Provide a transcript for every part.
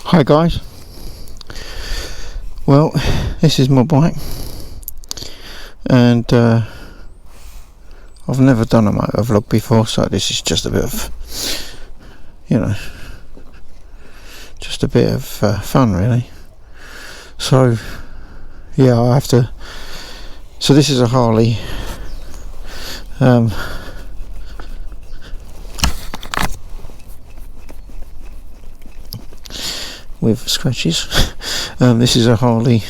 Hi guys, well this is my bike and I've never done a motor vlog before, so this is just a bit of, just a bit of fun really. So yeah, I have to, so this is a Harley with scratches. This is a Harley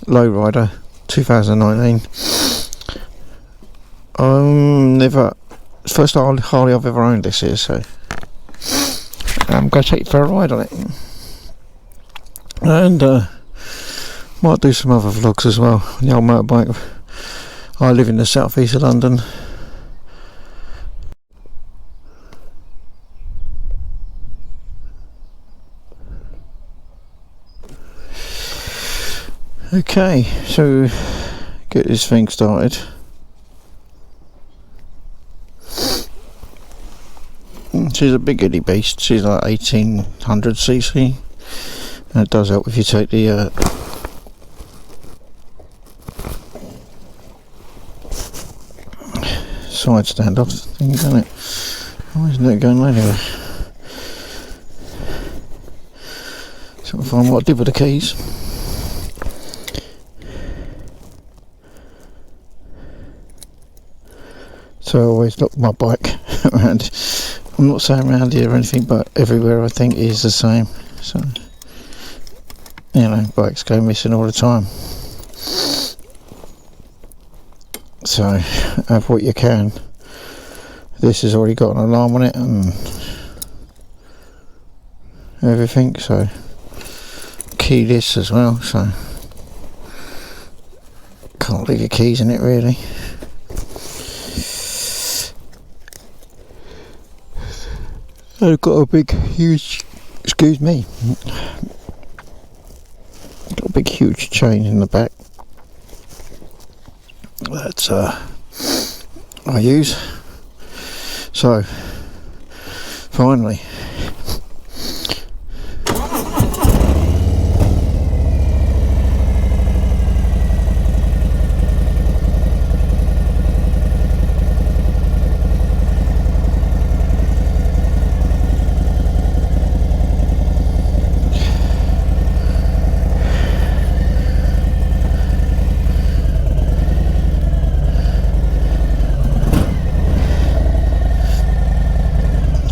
Lowrider 2019. First Harley I've ever owned this here, so I'm going to take you for a ride on it, and might do some other vlogs as well on the old motorbike. I live in the southeast of London. Okay, so get this thing started. She's a big giddy beast. She's like 1800cc, and it does help if you take the side stand off the thing, doesn't it? Why isn't it going anywhere? So I'll find what I did with the keys. So I always lock my bike around. I'm not saying around here or anything, but everywhere I think is the same. So, bikes go missing all the time. So have what you can. This has already got an alarm on it and everything, so key this as well, so can't leave your keys in it really. I've got a big huge, excuse me, got a big huge chain in the back that I use. So finally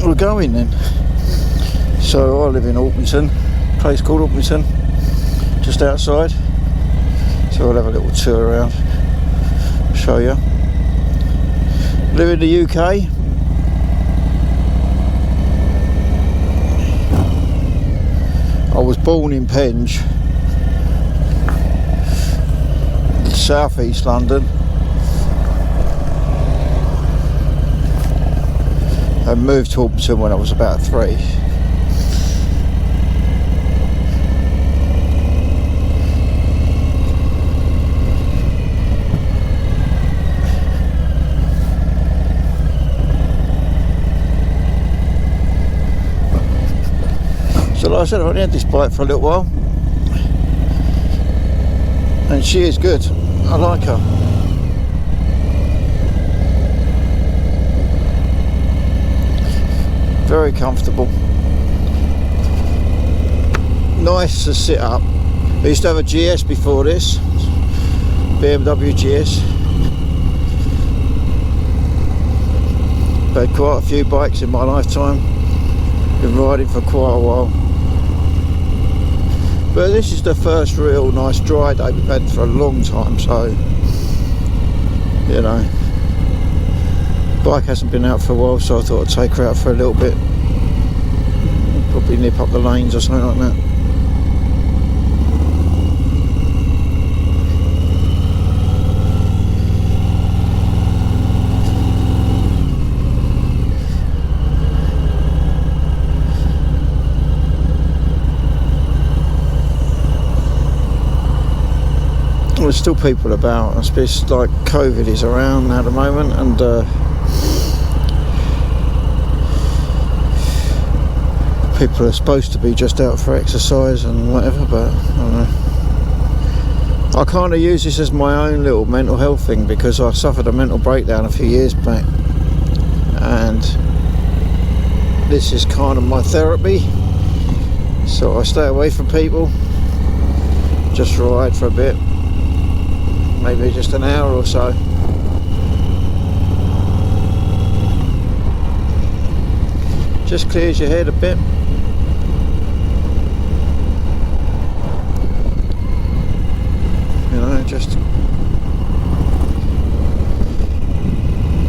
we're going then. So I live in Orpington, a place called Orpington, just outside. So I'll have a little tour around, show you. Live in the UK. I was born in Penge, southeast London. I moved to Orpington when I was about 3. So like I said, I've only had this bike for a little while, and she is good. I like her. Very comfortable, nice to sit up. I used to have a GS before this, BMW GS. I've had quite a few bikes in my lifetime, been riding for quite a while, but this is the first real nice dry day we've had for a long time, so bike hasn't been out for a while, so I thought I'd take her out for a little bit, probably nip up the lanes or something like that. There's still people about. I suppose like COVID is around at the moment, and people are supposed to be just out for exercise and whatever, but I don't know. I kind of use this as my own little mental health thing, because I suffered a mental breakdown a few years back, and this is kind of my therapy. So I stay away from people, just ride for a bit, maybe just an hour or so. Just clears your head a bit. You know, just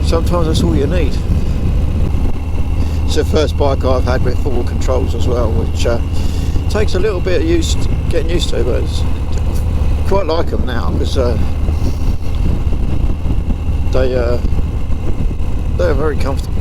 sometimes that's all you need. It's the first bike I've had with full controls as well, which takes a little bit of getting used to, but it's quite like them now, because they're very comfortable.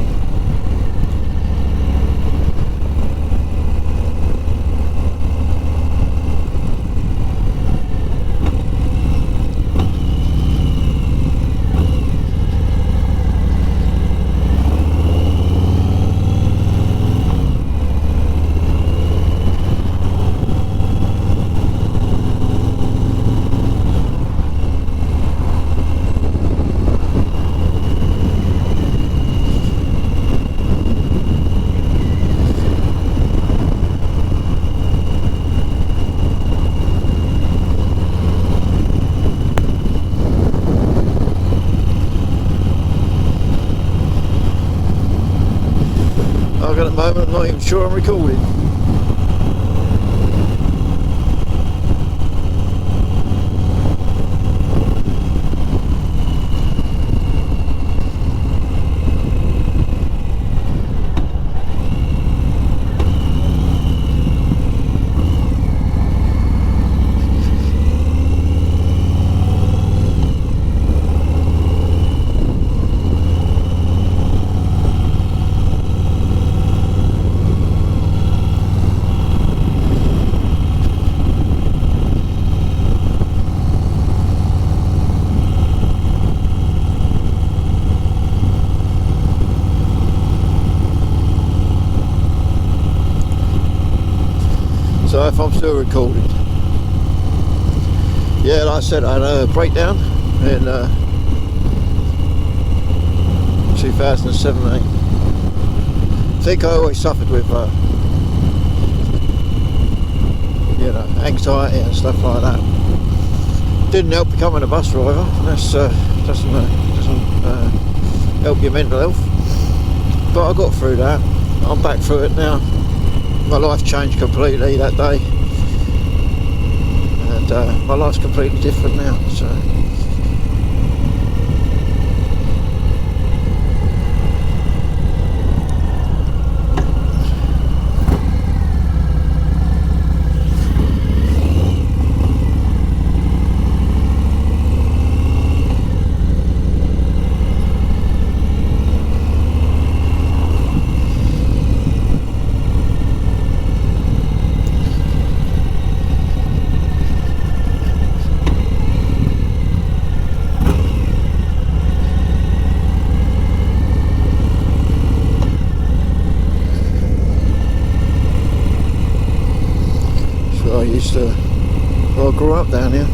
At the moment, I'm not even sure I'm recording. So if I'm still recording, yeah, like I said, I had a breakdown in 2017. I think I always suffered with, you know, anxiety and stuff like that. Didn't help becoming a bus driver. That's doesn't help your mental health. But I got through that. I'm back through it now. My life changed completely that day, and my life's completely different now. So I used to, well, I grew up down here.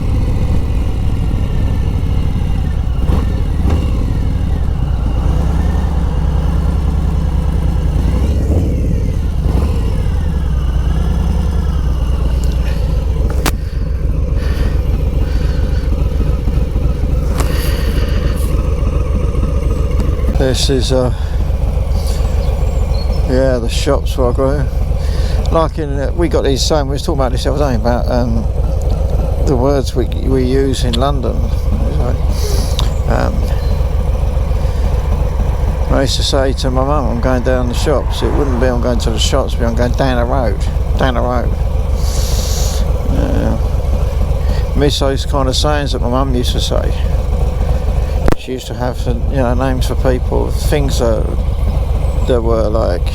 This is yeah, the shops where I grew. Like in, we got these saying, we was talking about this the other day, about the words we use in London. I used to say to my mum, I'm going down the shops. It wouldn't be I'm going to the shops, but I'm going down the road. Down the road. Miss those kind of sayings that my mum used to say. She used to have, you know, names for people, things that were like,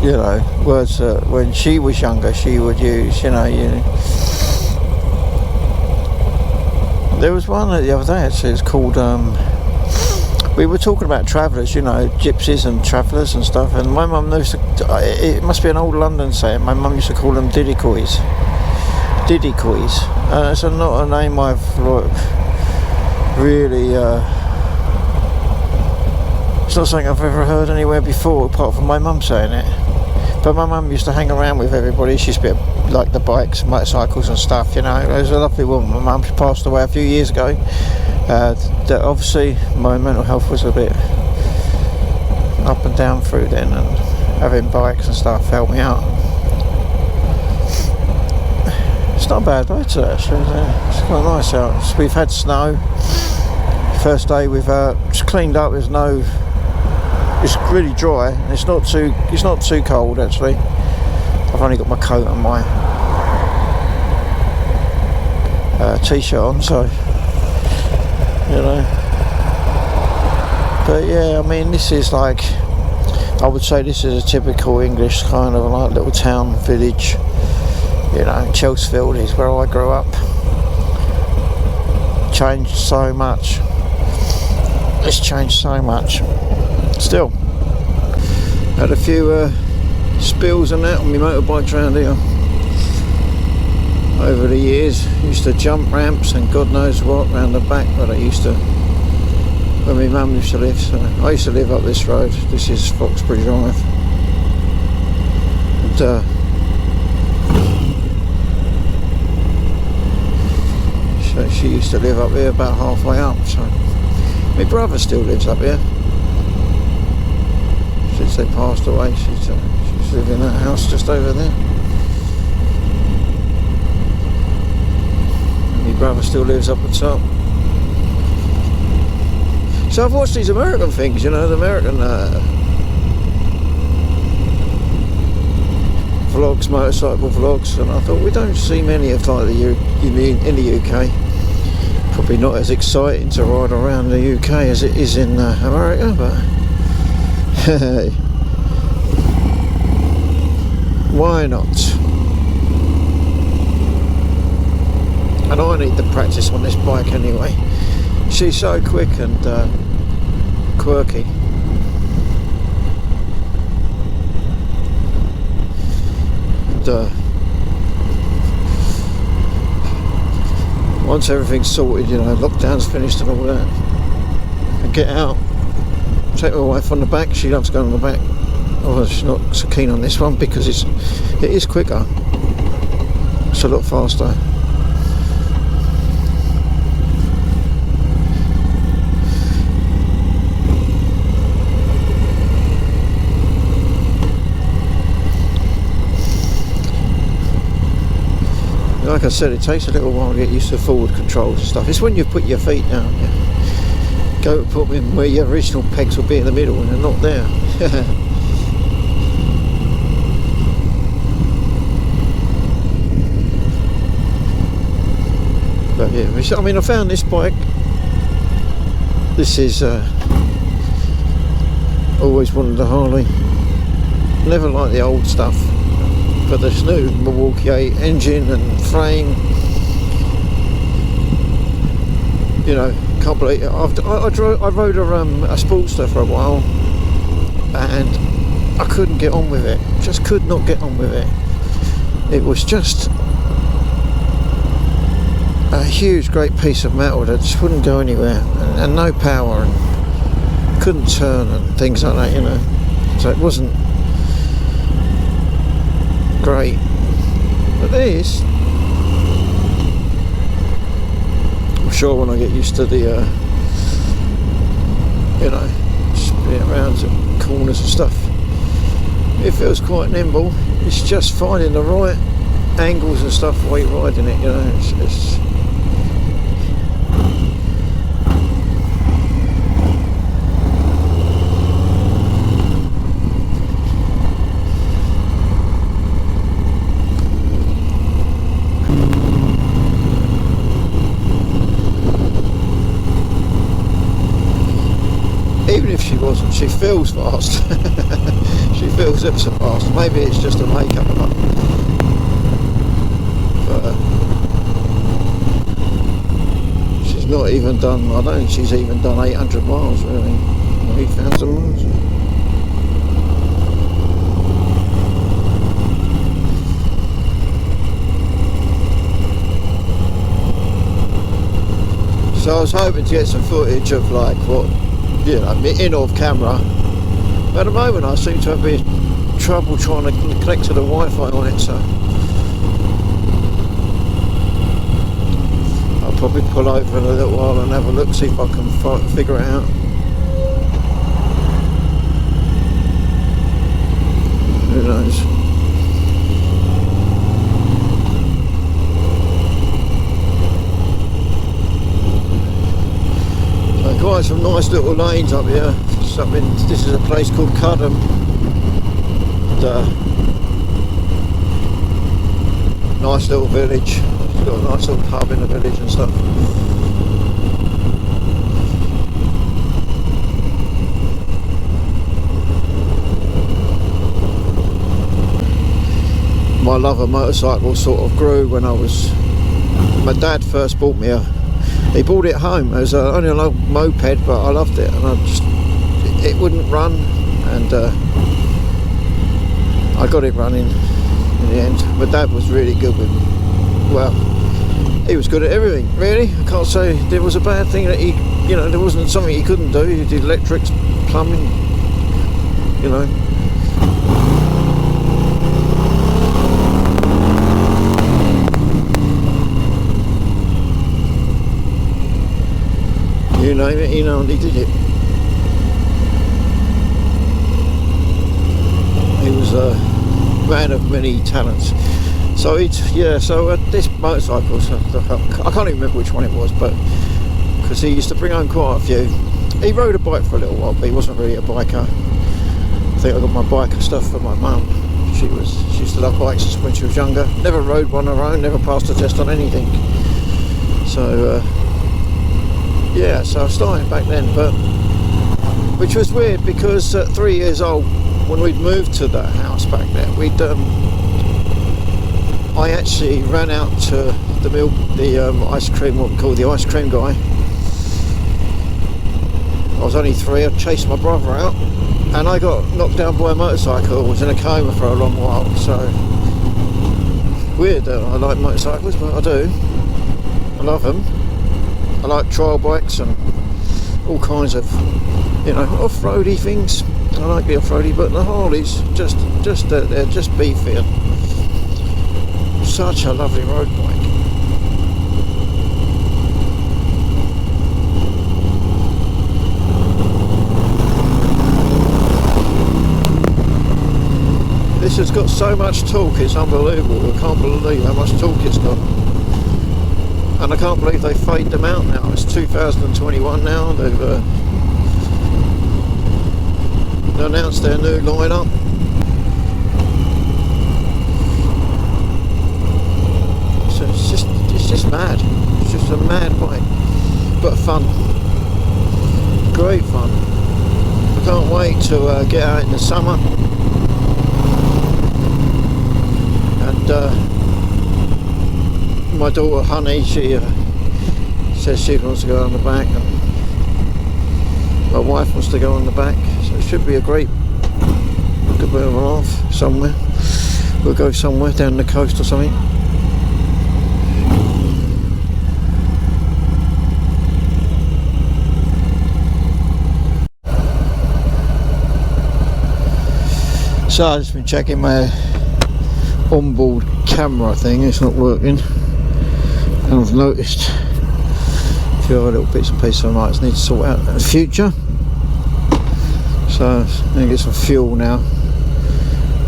you know, words that when she was younger she would use, you know. There was one the other day, actually, it's called we were talking about travellers, you know, gypsies and travellers and stuff, and my mum used to, it must be an old London saying, my mum used to call them diddycoys. Diddycoys. It's not a name I've really, it's not something I've ever heard anywhere before, apart from my mum saying it. But my mum used to hang around with everybody. She used to be like the bikes, motorcycles and stuff, you know. It was a lovely woman. My mum, she passed away a few years ago. That obviously my mental health was a bit up and down through then, and having bikes and stuff helped me out. It's not a bad day today actually, it's quite nice out. So we've had snow. First day we've just cleaned up, there's no, it's really dry, and it's not too cold actually. I've only got my coat and my t-shirt on, so you know. But yeah, I mean, this is like, I would say this is a typical English kind of like little town, village. You know, Chelsfield is where I grew up. Changed so much. It's changed so much. Still, had a few spills and that on my motorbikes around here over the years. Used to jump ramps and God knows what round the back, but I used to, where my mum used to live. So I used to live up this road. This is Foxbury Drive. And, so she used to live up here about halfway up. So my brother still lives up here. Since they passed away, she's living in that house just over there. And my brother still lives up the top. So I've watched these American things, you know, the American vlogs, motorcycle vlogs, and I thought we don't see many of like in the UK. Probably not as exciting to ride around the UK as it is in America, but hey, why not? And I need the practice on this bike anyway. She's so quick and quirky. And once everything's sorted, you know, lockdown's finished and all that, I get out, take my wife on the back. She loves going on the back. Oh, she's not so keen on this one because it is quicker. It's a lot faster. Like I said, it takes a little while to get used to forward controls and stuff. It's when you put your feet down, you go to put them in where your original pegs will be in the middle and they're not there. But yeah, I mean, I found this bike. This is always wanted a Harley. Never liked the old stuff. But this new Milwaukee 8 engine and frame, you know, can't believe it. I rode a Sportster for a while and I couldn't get on with it. Just could not get on with it. It was just a huge, great piece of metal that just wouldn't go anywhere, and no power, and couldn't turn and things like that, you know. So it wasn't great. But this, I'm sure when I get used to the you know, spinning around the corners and stuff, it feels quite nimble. It's just finding the right angles and stuff while you're riding it, you know. It's even if she wasn't, she feels fast. She feels it so fast. Maybe it's just a makeup of it. But She's not even done, I don't think she's even done 800 miles really, 8,000 miles. So I was hoping to get some footage of like what, you know, in off camera. But at the moment I seem to have a bit of trouble trying to connect to the Wi-Fi on it, so I'll probably pull over in a little while and have a look, see if I can figure it out. Who knows? Quite some nice little lanes up here. This is a place called Cudham. Nice little village. It's got a nice little pub in the village and stuff. My love of motorcycles sort of grew when my dad first bought me he bought it home as only a little moped, but I loved it, and it wouldn't run, and I got it running in the end. My dad was really good with, well, he was good at everything really. I can't say there was a bad thing that he, you know, there wasn't something he couldn't do. He did electrics, plumbing, you know. You name it, he did it. He was a man of many talents. So this motorcycle, I can't even remember which one it was, but because he used to bring home quite a few. He rode a bike for a little while, but he wasn't really a biker. I think I got my biker stuff for my mum. She used to love bikes when she was younger. Never rode one on her own, never passed a test on anything. So yeah, so I started back then, but which was weird because at 3 years old, when we'd moved to that house back there, I actually ran out to the ice cream, what we call the ice cream guy. I was only 3. I chased my brother out, and I got knocked down by a motorcycle. I was in a coma for a long while. So weird that I like motorcycles, but I do. I love them. I like trial bikes and all kinds of, you know, off-roady things. I like the off-roady, but the Harleys they're just beefy and such a lovely road bike. This has got so much torque, it's unbelievable. I can't believe how much torque it's got. And I can't believe they fade them out now. It's 2021 now. They've announced their new lineup. So it's just mad. It's just a mad bike, but fun, great fun. I can't wait to get out in the summer and. My daughter Honey, she says she wants to go on the back, and my wife wants to go on the back, so it should be a good bit of a laugh somewhere. We'll go somewhere down the coast or something. So I've just been checking my onboard camera thing, it's not working. And I've noticed a few other little bits and pieces I might need to sort out in the future. So I'm going to get some fuel now.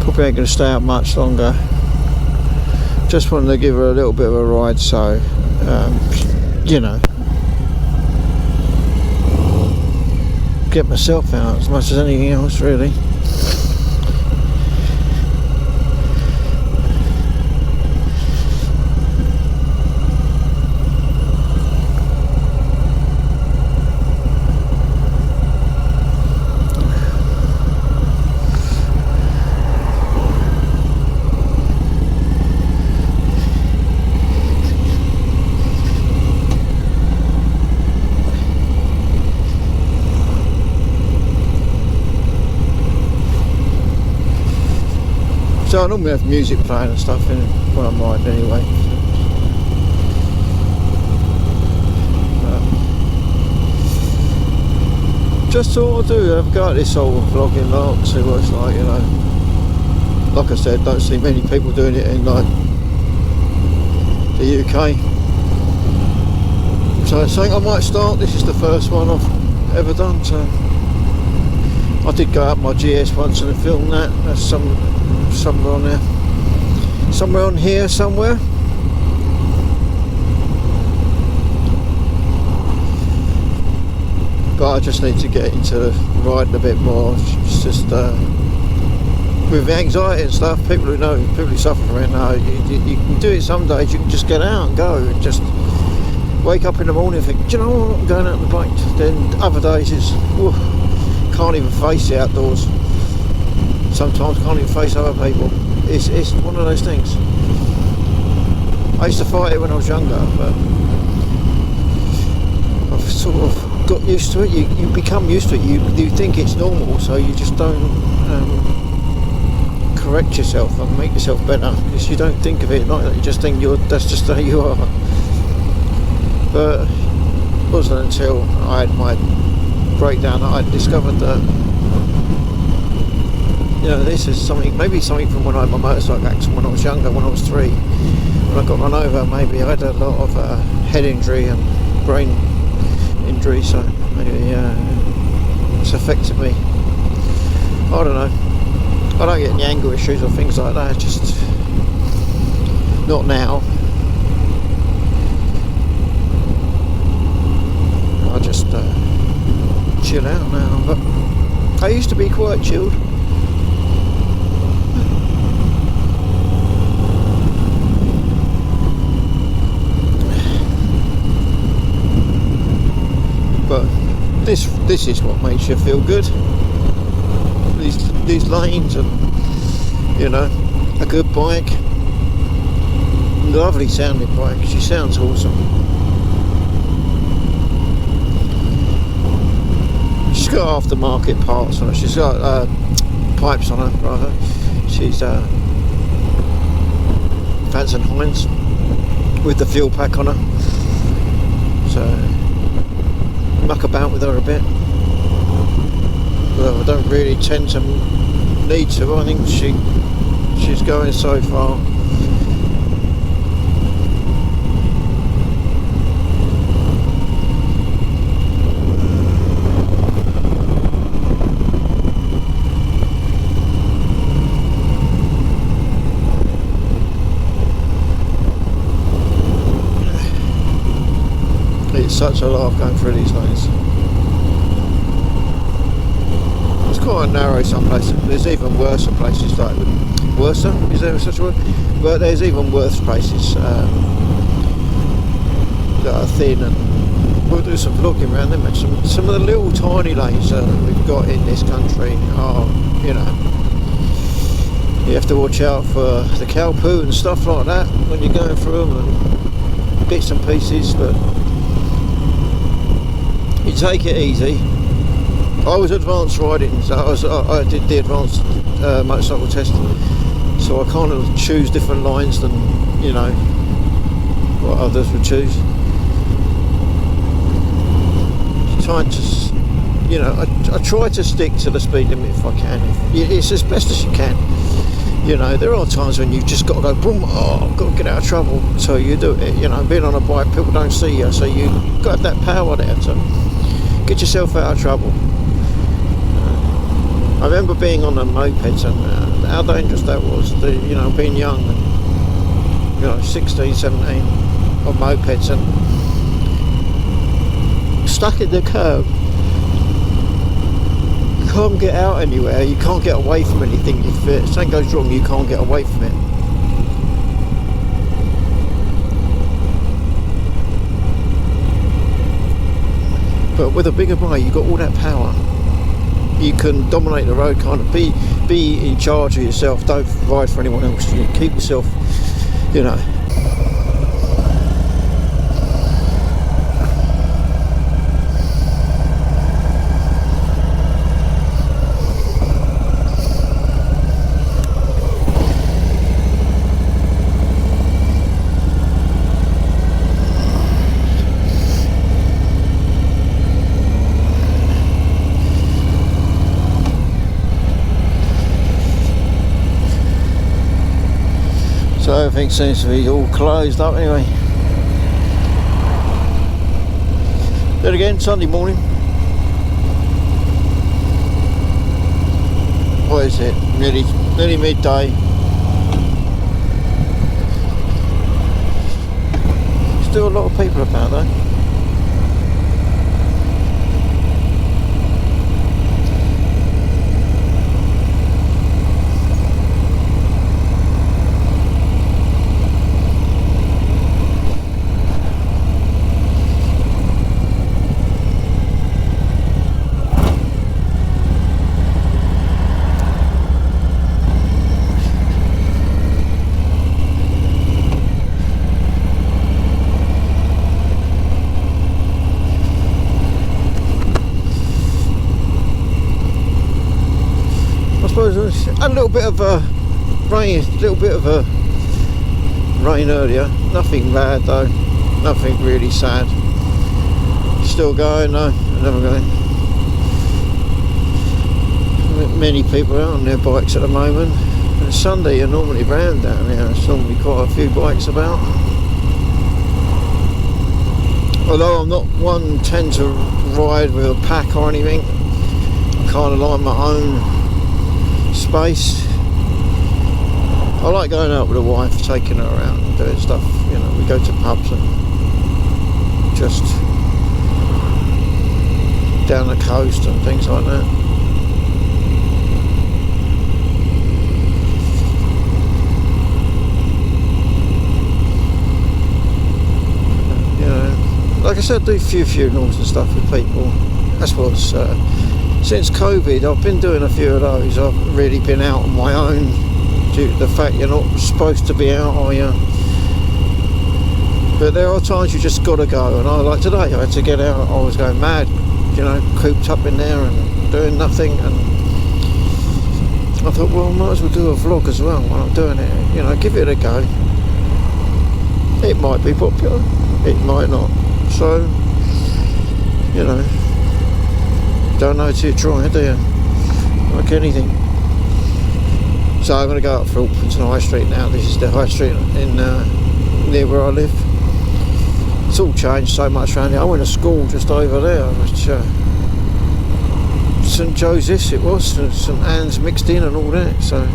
Probably ain't going to stay out much longer. Just wanted to give her a little bit of a ride, so you know, get myself out as much as anything else really. So I normally have music playing and stuff when I'm riding anyway. Just thought I'd have a go at this whole vlogging lot, see what it's like, you know. Like I said, don't see many people doing it in like the UK. So I think I might start. This is the first one I've ever done, so I did go up my GS once and film that. That's somewhere on there, somewhere on here somewhere. But I just need to get into riding a bit more. It's just with anxiety and stuff, people who suffer from it know, you can do it some days. You can just get out and go and just wake up in the morning and think, do you know what, I'm going out on the bike. Then other days is, can't even face the outdoors. Sometimes can't even face other people. It's one of those things. I used to fight it when I was younger, but I've sort of got used to it. You become used to it. You think it's normal, so you just don't correct yourself and make yourself better, because you don't think of it like that. You just think that's just how you are. But it wasn't until I had my breakdown that I discovered that, you know, this is maybe something from when I had my motorcycle accident when I was younger, when I was 3. When I got run over, maybe I had a lot of head injury and brain injury, so maybe it's affected me. I don't know. I don't get any anger issues or things like that, just not now. I just chill out now, but I used to be quite chilled. But this is what makes you feel good. These lanes, and you know, a good bike, lovely sounding bike. She sounds awesome. She's got aftermarket parts on her. She's got pipes on her, rather. She's Vance and Hines with the fuel pack on her. So muck about with her a bit. Well, I don't really tend to need to. I think she's going so far. It's such a laugh going through these lanes. Quite narrow some places. There's even worse places, like worse, is there such a word? But there's even worse places that are thin, and we'll do some vlogging around them. And some of the little tiny lanes that we've got in this country are, you know, you have to watch out for the cow poo and stuff like that when you're going through them, and bits and pieces, but you take it easy. I was advanced riding, so I did the advanced motorcycle test, so I kind of choose different lines than, you know, what others would choose. Trying to, you know, I try to stick to the speed limit if I can. It's as best as you can. You know, there are times when you've just got to go boom, oh, I've got to get out of trouble, so you do it. You know, being on a bike, people don't see you, so you've got to have that power there to get yourself out of trouble. I remember being on a moped and how dangerous that was, you know, being young and, you know, 16, 17 on mopeds and stuck in the curb. You can't get out anywhere, you can't get away from anything. If something goes wrong, you can't get away from it. But with a bigger bike, you've got all that power. You can dominate the road, kind of be in charge of yourself. Don't ride for anyone else. You keep yourself, you know. everything seems to be all closed up anyway. Then again, Sunday morning. What is it? Nearly midday. Still a lot of people about though. A little bit of a rain earlier. Nothing bad though. Nothing really sad. Still going though. Never going. Many people out on their bikes at the moment. And Sunday you're normally round down here. There's normally quite a few bikes about. Although I'm not one tend to ride with a pack or anything. I kind of like my own space. I like going out with a wife, taking her around and doing stuff, you know, we go to pubs and just down the coast and things like that. You know, like I said, I do a few funerals and stuff with people. That's what's since COVID, I've been doing a few of those. I've really been out on my own due to the fact you're not supposed to be out, are you? But there are times you just got to go, and like today, I had to get out. I was going mad, you know, cooped up in there and doing nothing, and I thought, well, I might as well do a vlog as well while I'm doing it, you know, give it a go. It might be popular, it might not, so, you know, don't know till you try, do you? Like anything. So I'm going to go up for Orpington High Street now. This is the high street in near where I live. It's all changed so much around here. I went to school just over there, which St Joseph's it was, St Anne's mixed in and all that. So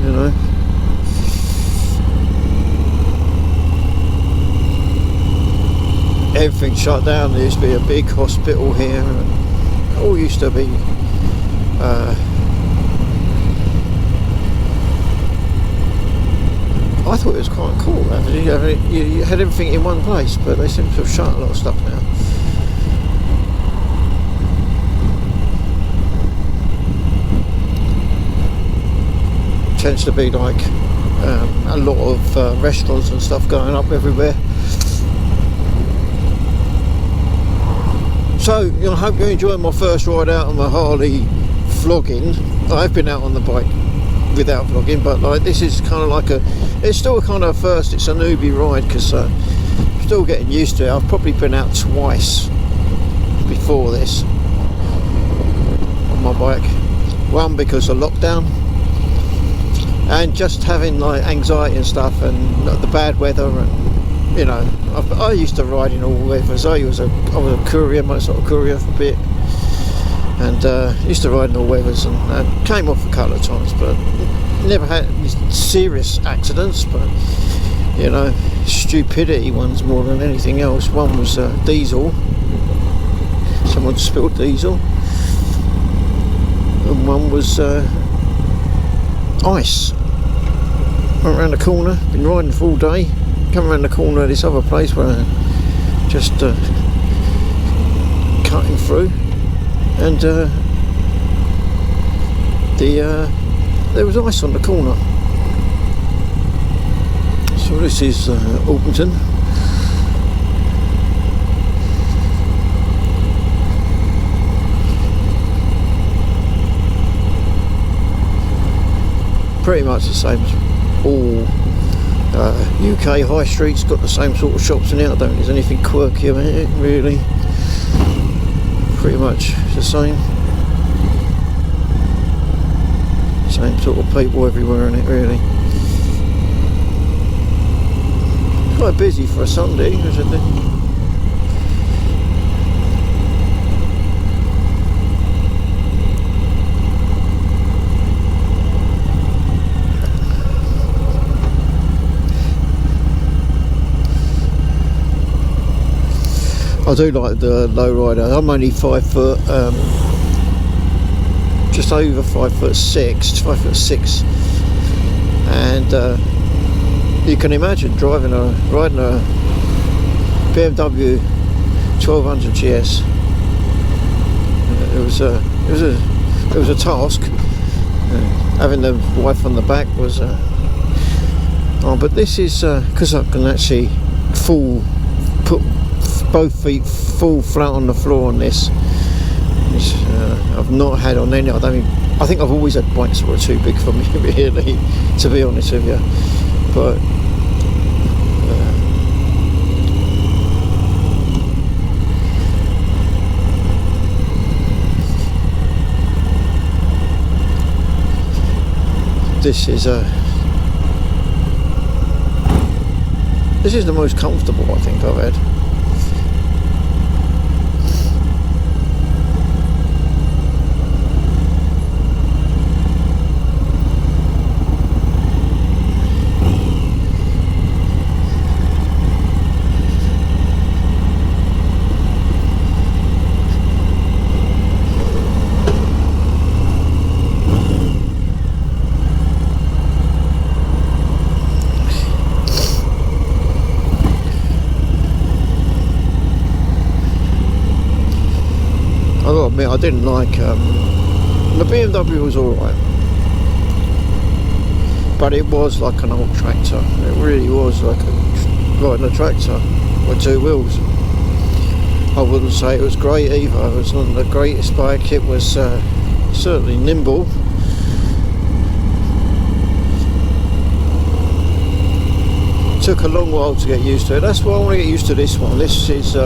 you know. Everything shut down. There used to be a big hospital here, and it all used to be I thought it was quite cool actually. You had everything in one place, but they seem to have shut a lot of stuff now. Tends to be like a lot of restaurants and stuff going up everywhere. So, you know, I hope you're enjoying my first ride out on my Harley vlogging. I've been out on the bike without vlogging, but like this is kind of like it's still kind of first, it's a newbie ride because I'm still getting used to it. I've probably been out twice before this on my bike. One because of lockdown and just having like anxiety and stuff and the bad weather, and you know, I used to ride in all weathers. I was a courier, motorcycle courier for a bit, and used to ride in all weathers, and came off a couple of times, but never had any serious accidents. But you know, stupidity ones more than anything else. One was diesel. Someone spilled diesel, and one was ice. Went around the corner. Been riding for all day. Come around the corner of this other place where I just cutting through, and there was ice on the corner. So this is Orpington. Pretty much the same as all UK high streets, got the same sort of shops in it. I don't think there's anything quirky about it really. Pretty much the same sort of people everywhere in it really. Quite busy for a Sunday, isn't it? I do like the lowrider. I'm only 5 foot, just over 5'6", 5'6", and you can imagine riding a BMW 1200 GS. It was a task. Having the wife on the back was. But this is because I can actually put both feet full flat on the floor on this. I've not had on any. I think I've always had bikes that were too big for me, really, to be honest with you. But this is the most comfortable I think I've had. I didn't like the BMW was alright, but it was like an old tractor. It really was like riding a tractor with two wheels. I wouldn't say it was great either. It was not the greatest bike. It was certainly nimble. Took a long while to get used to it. That's why I want to get used to this one. This is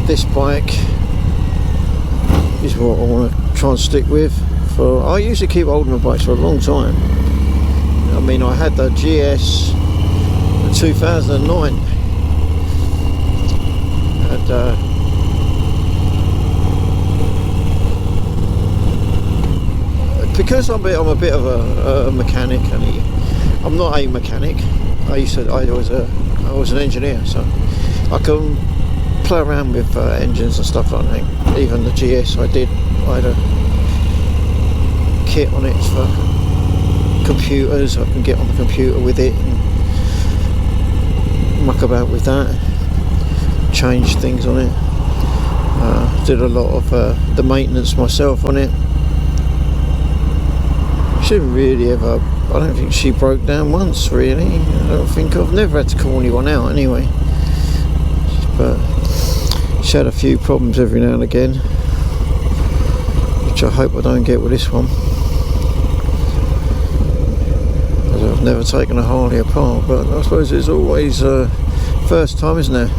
this bike is what I want to try and stick with. I usually keep holding my bikes for a long time. I mean, I had the GS in 2009, and because I'm a bit of a mechanic, and I'm not a mechanic. I was an engineer, so I can play around with engines and stuff like that. Even the GS I had a kit on it for computers. I can get on the computer with it and muck about with that, change things on it. Did a lot of the maintenance myself on it. She didn't really ever, I don't think she broke down once really. I don't think I've never had to call anyone out anyway, but she had a few problems every now and again, which I hope I don't get with this one. I've never taken a Harley apart, but I suppose it's always first time, isn't it?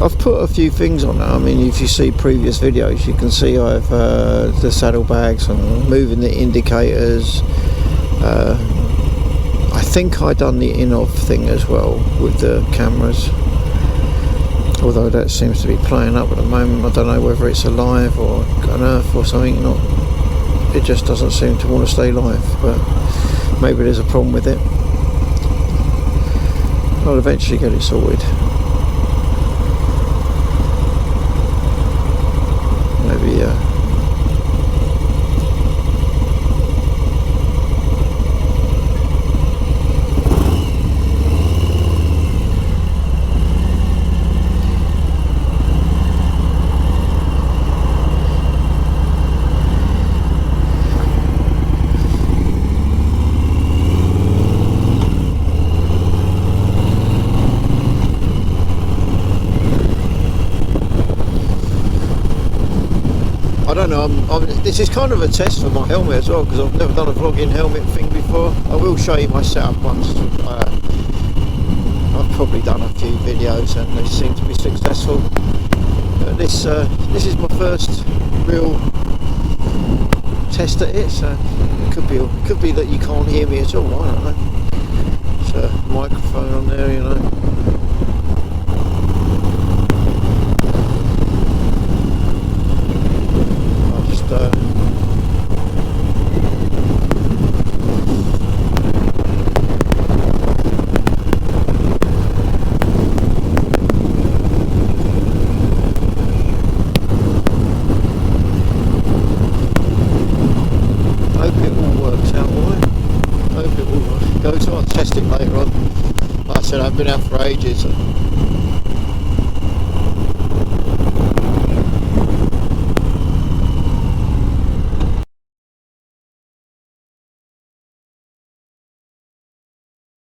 I've put a few things on there. I mean, if you see previous videos, you can see I've the saddlebags and moving the indicators. I think I done the in-off thing as well with the cameras, although that seems to be playing up at the moment. I don't know whether it's alive or an earth or something. It just doesn't seem to want to stay live, but maybe there's a problem with it. I'll eventually get it sorted. Maybe I don't know, this is kind of a test for my helmet as well, because I've never done a vlogging helmet thing before. I will show you my setup once. I've probably done a few videos and they seem to be successful. But this is my first real test at it, so it could be that you can't hear me at all, I don't know. It's a microphone on there, you know. I'll just hope it all works out alright. Hope it all goes on. I'll test it later on. Like I said, I've been out for ages.